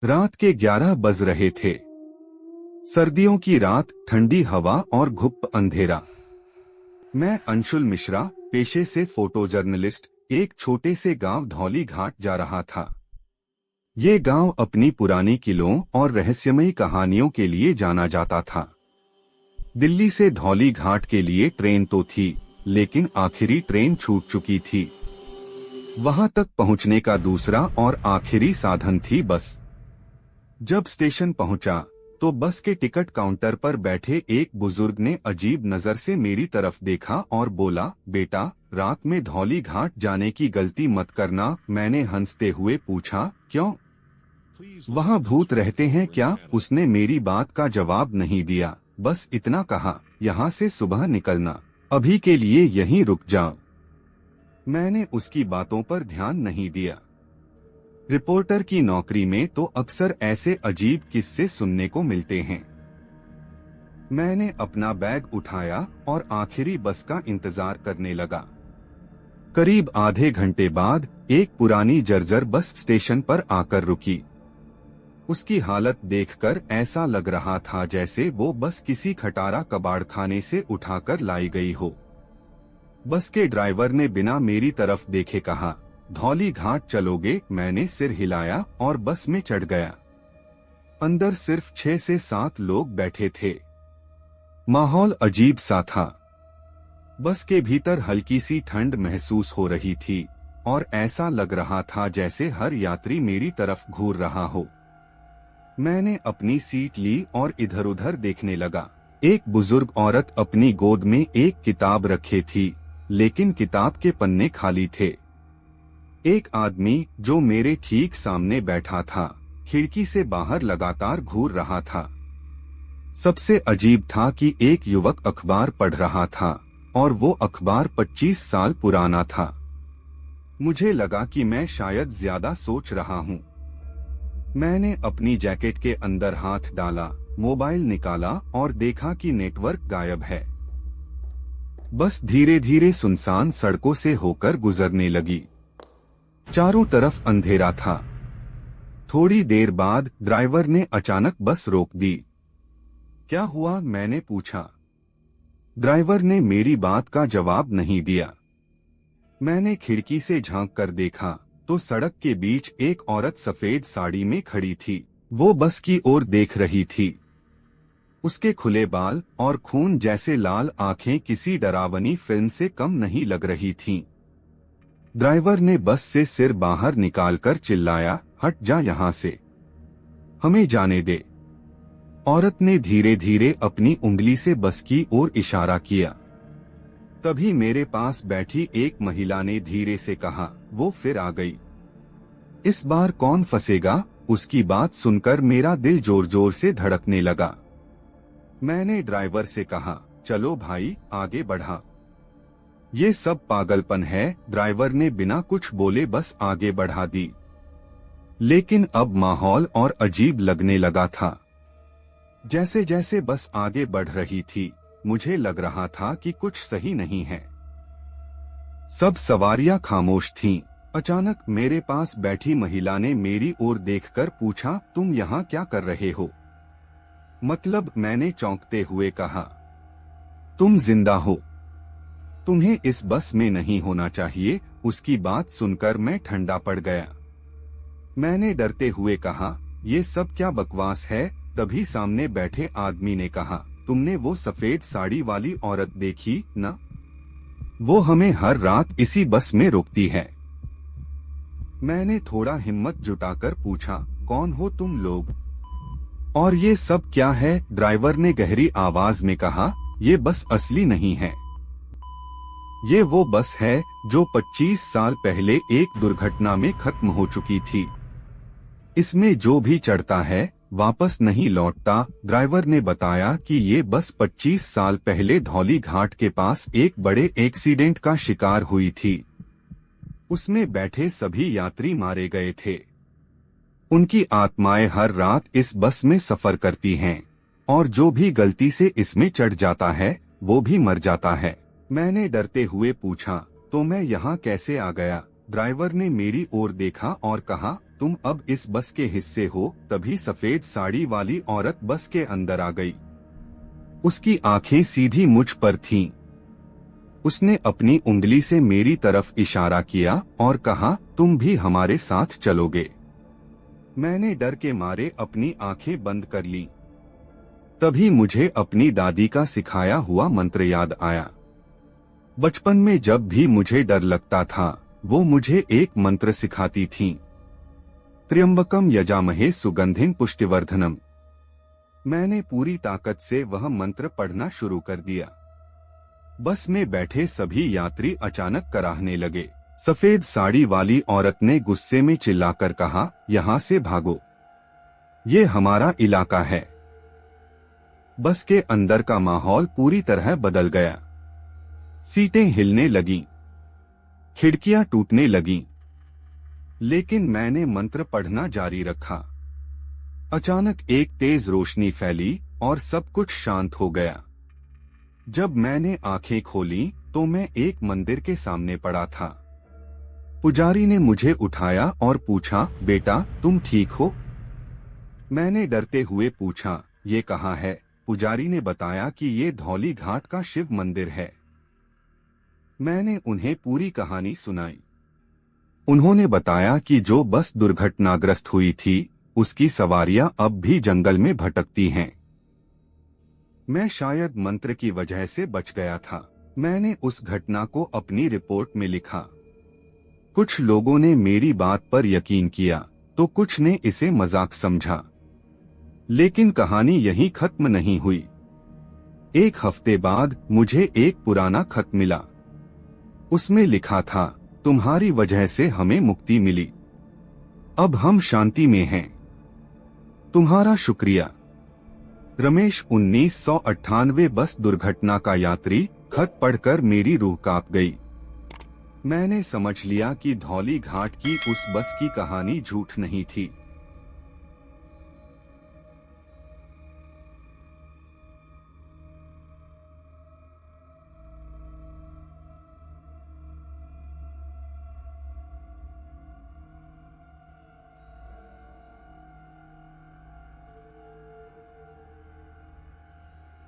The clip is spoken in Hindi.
रात के 11 बज रहे थे। सर्दियों की रात, ठंडी हवा और घुप अंधेरा। मैं अंशुल मिश्रा, पेशे से फोटो जर्नलिस्ट, एक छोटे से गांव धौली घाट जा रहा था। ये गांव अपनी पुरानी किलों और रहस्यमयी कहानियों के लिए जाना जाता था। दिल्ली से धौली घाट के लिए ट्रेन तो थी, लेकिन आखिरी ट्रेन छूट चुकी थी। वहां तक पहुंचने का दूसरा और आखिरी साधन थी बस। जब स्टेशन पहुंचा तो बस के टिकट काउंटर पर बैठे एक बुजुर्ग ने अजीब नजर से मेरी तरफ देखा और बोला, बेटा, रात में धौली घाट जाने की गलती मत करना। मैंने हंसते हुए पूछा, क्यों? वहां भूत रहते हैं क्या? उसने मेरी बात का जवाब नहीं दिया, बस इतना कहा, यहाँ से सुबह निकलना, अभी के लिए यहीं रुक जाओ। मैंने उसकी बातों पर ध्यान नहीं दिया। रिपोर्टर की नौकरी में तो अक्सर ऐसे अजीब किस्से सुनने को मिलते हैं। मैंने अपना बैग उठाया और आखिरी बस का इंतजार करने लगा। करीब आधे घंटे बाद एक पुरानी जर्जर बस स्टेशन पर आकर रुकी। उसकी हालत देखकर ऐसा लग रहा था जैसे वो बस किसी खटारा कबाड़खाने से उठाकर लाई गई हो। बस के ड्राइवर ने बिना मेरी तरफ देखे कहा, धौली घाट चलोगे? मैंने सिर हिलाया और बस में चढ़ गया। अंदर सिर्फ 6 से 7 लोग बैठे थे। माहौल अजीब सा था। बस के भीतर हल्की सी ठंड महसूस हो रही थी और ऐसा लग रहा था जैसे हर यात्री मेरी तरफ घूर रहा हो। मैंने अपनी सीट ली और इधर-उधर देखने लगा। एक बुजुर्ग औरत अपनी गोद में एक किताब रखे थी, लेकिन किताब के पन्ने खाली थे। एक आदमी जो मेरे ठीक सामने बैठा था, खिड़की से बाहर लगातार घूर रहा था। सबसे अजीब था कि एक युवक अखबार पढ़ रहा था और वो अखबार 25 साल पुराना था। मुझे लगा कि मैं शायद ज्यादा सोच रहा हूँ। मैंने अपनी जैकेट के अंदर हाथ डाला, मोबाइल निकाला और देखा कि नेटवर्क गायब है। बस धीरे धीरे सुनसान सड़कों से होकर गुजरने लगी। चारों तरफ अंधेरा था। थोड़ी देर बाद ड्राइवर ने अचानक बस रोक दी। क्या हुआ? मैंने पूछा। ड्राइवर ने मेरी बात का जवाब नहीं दिया। मैंने खिड़की से झांक कर देखा तो सड़क के बीच एक औरत सफेद साड़ी में खड़ी थी। वो बस की ओर देख रही थी। उसके खुले बाल और खून जैसे लाल आंखें किसी डरावनी फिल्म से कम नहीं लग रही थीं। ड्राइवर ने बस से सिर बाहर निकालकर चिल्लाया, हट जा यहाँ से, हमें जाने दे। औरत ने धीरे धीरे अपनी उंगली से बस की ओर इशारा किया। तभी मेरे पास बैठी एक महिला ने धीरे से कहा, वो फिर आ गई। इस बार कौन फंसेगा? उसकी बात सुनकर मेरा दिल जोर जोर से धड़कने लगा। मैंने ड्राइवर से कहा, चलो भाई, आगे बढ़ा। ये सब पागलपन है। ड्राइवर ने बिना कुछ बोले बस आगे बढ़ा दी। लेकिन अब माहौल और अजीब लगने लगा था। जैसे जैसे बस आगे बढ़ रही थी, मुझे लग रहा था कि कुछ सही नहीं है। सब सवारियां खामोश थीं। अचानक मेरे पास बैठी महिला ने मेरी ओर देखकर पूछा, तुम यहाँ क्या कर रहे हो? मतलब, मैंने चौंकते हुए कहा, तुम जिंदा हो? तुम्हें इस बस में नहीं होना चाहिए। उसकी बात सुनकर मैं ठंडा पड़ गया। मैंने डरते हुए कहा, ये सब क्या बकवास है? तभी सामने बैठे आदमी ने कहा, तुमने वो सफेद साड़ी वाली औरत देखी ना? वो हमें हर रात इसी बस में रोकती है। मैंने थोड़ा हिम्मत जुटाकर पूछा, कौन हो तुम लोग? और ये सब क्या है? ड्राइवर ने गहरी आवाज में कहा, ये बस असली नहीं है। ये वो बस है जो 25 साल पहले एक दुर्घटना में खत्म हो चुकी थी। इसमें जो भी चढ़ता है वापस नहीं लौटता। ड्राइवर ने बताया कि ये बस 25 साल पहले धौली घाट के पास एक बड़े एक्सीडेंट का शिकार हुई थी। उसमें बैठे सभी यात्री मारे गए थे। उनकी आत्माएं हर रात इस बस में सफर करती हैं और जो भी गलती से इसमें चढ़ जाता है वो भी मर जाता है। मैंने डरते हुए पूछा, तो मैं यहाँ कैसे आ गया? ड्राइवर ने मेरी ओर देखा और कहा, तुम अब इस बस के हिस्से हो। तभी सफेद साड़ी वाली औरत बस के अंदर आ गई। उसकी आंखें सीधी मुझ पर थीं। उसने अपनी उंगली से मेरी तरफ इशारा किया और कहा, तुम भी हमारे साथ चलोगे। मैंने डर के मारे अपनी आंखें बंद कर लीं। तभी मुझे अपनी दादी का सिखाया हुआ मंत्र याद आया। बचपन में जब भी मुझे डर लगता था, वो मुझे एक मंत्र सिखाती थीं। त्र्यंबकम यजामहे सुगंधिं पुष्टिवर्धनम। मैंने पूरी ताकत से वह मंत्र पढ़ना शुरू कर दिया। बस में बैठे सभी यात्री अचानक कराहने लगे। सफेद साड़ी वाली औरत ने गुस्से में चिल्लाकर कहा, यहाँ से भागो, ये हमारा इलाका है। बस के अंदर का माहौल पूरी तरह बदल गया। सीटें हिलने लगीं, खिड़कियां टूटने लगीं, लेकिन मैंने मंत्र पढ़ना जारी रखा। अचानक एक तेज रोशनी फैली और सब कुछ शांत हो गया। जब मैंने आंखें खोली तो मैं एक मंदिर के सामने पड़ा था। पुजारी ने मुझे उठाया और पूछा, बेटा तुम ठीक हो? मैंने डरते हुए पूछा, ये कहाँ है? पुजारी ने बताया कि ये धौली घाट का शिव मंदिर है। मैंने उन्हें पूरी कहानी सुनाई। उन्होंने बताया कि जो बस दुर्घटनाग्रस्त हुई थी, उसकी सवारियां अब भी जंगल में भटकती हैं। मैं शायद मंत्र की वजह से बच गया था। मैंने उस घटना को अपनी रिपोर्ट में लिखा। कुछ लोगों ने मेरी बात पर यकीन किया, तो कुछ ने इसे मजाक समझा। लेकिन कहानी यहीं खत्म नहीं हुई। एक हफ्ते बाद मुझे एक पुराना खत मिला। उसमें लिखा था, तुम्हारी वजह से हमें मुक्ति मिली। अब हम शांति में हैं। तुम्हारा शुक्रिया। रमेश 1998 बस दुर्घटना का यात्री। खत पढ़कर मेरी रूह कांप गई। मैंने समझ लिया कि धौली घाट की उस बस की कहानी झूठ नहीं थी।